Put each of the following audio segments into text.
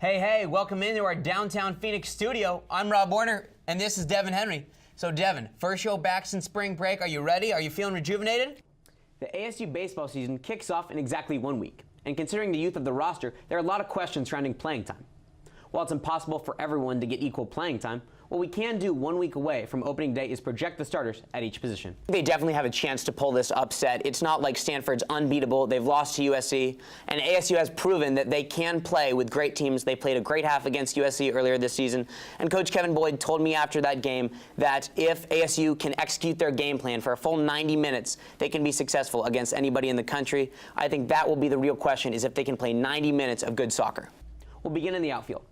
Hey, welcome into our downtown Phoenix studio. I'm Rob Werner, and this is Devin Henry. So Devin, first show back since spring break. Are you ready? Are you feeling rejuvenated? The ASU baseball season kicks off in exactly 1 week, and considering the youth of the roster, there are a lot of questions surrounding playing time. While it's impossible for everyone to get equal playing time, what we can do 1 week away from opening day is project the starters at each position. They definitely have a chance to pull this upset. It's not like Stanford's unbeatable. They've lost to USC, and ASU has proven that they can play with great teams. They played a great half against USC earlier this season, and Coach Kevin Boyd told me after that game that if ASU can execute their game plan for a full 90 minutes, they can be successful against anybody in the country. I think that will be the real question, is if they can play 90 minutes of good soccer. We'll begin in the outfield.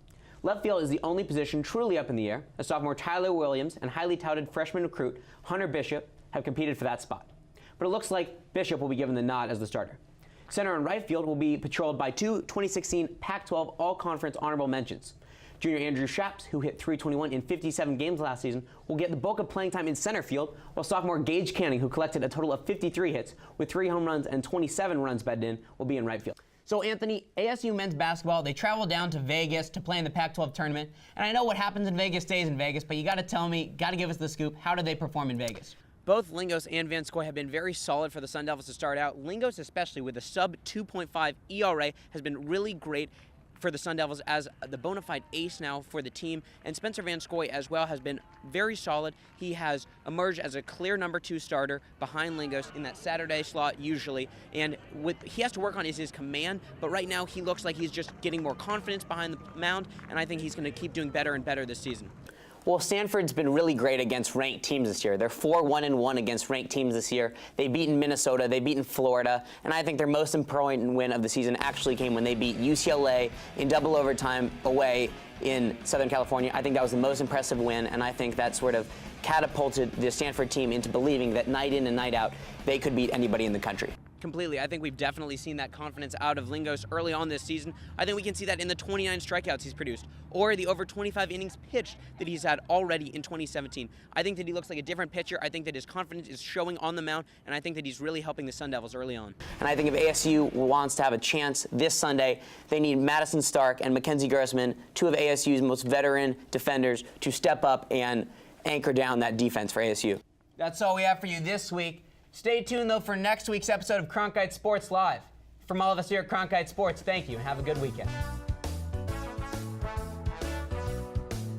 Left field is the only position truly up in the air, as sophomore Tyler Williams and highly touted freshman recruit Hunter Bishop have competed for that spot. But it looks like Bishop will be given the nod as the starter. Center and right field will be patrolled by two 2016 Pac-12 All-Conference honorable mentions. Junior Andrew Schaps, who hit .321 in 57 games last season, will get the bulk of playing time in center field, while sophomore Gage Canning, who collected a total of 53 hits with 3 home runs and 27 runs batted in, will be in right field. So Anthony, ASU men's basketball, they travel down to Vegas to play in the Pac-12 tournament. And I know what happens in Vegas stays in Vegas, but you got to tell me, got to give us the scoop. How did they perform in Vegas? Both Lingos and Vanscoy have been very solid for the Sun Devils to start out. Lingos, especially with a sub 2.5 ERA, has been really great for the Sun Devils as the bona fide ace now for the team. And Spencer Vanscoy as well has been very solid. He has emerged as a clear number 2 starter behind Lingos in that Saturday slot usually. And what he has to work on is his command, but right now he looks like he's just getting more confidence behind the mound, and I think he's going to keep doing better and better this season. Well, Stanford's been really great against ranked teams this year. They're 4-1-1 against ranked teams this year. They've beaten Minnesota, they've beaten Florida, and I think their most important win of the season actually came when they beat UCLA in double overtime away in Southern California. I think that was the most impressive win, and I think that sort of catapulted the Stanford team into believing that night in and night out, they could beat anybody in the country. Completely. I think we've definitely seen that confidence out of Lingos early on this season. I think we can see that in the 29 strikeouts he's produced, or the over 25 innings pitched that he's had already in 2017. I think that he looks like a different pitcher. I think that his confidence is showing on the mound, and I think that he's really helping the Sun Devils early on. And I think if ASU wants to have a chance this Sunday, they need Madison Stark and Mackenzie Grossman, two of ASU's most veteran defenders, to step up and anchor down that defense for ASU. That's all we have for you this week. Stay tuned, though, for next week's episode of Cronkite Sports Live. From all of us here at Cronkite Sports, thank you and have a good weekend.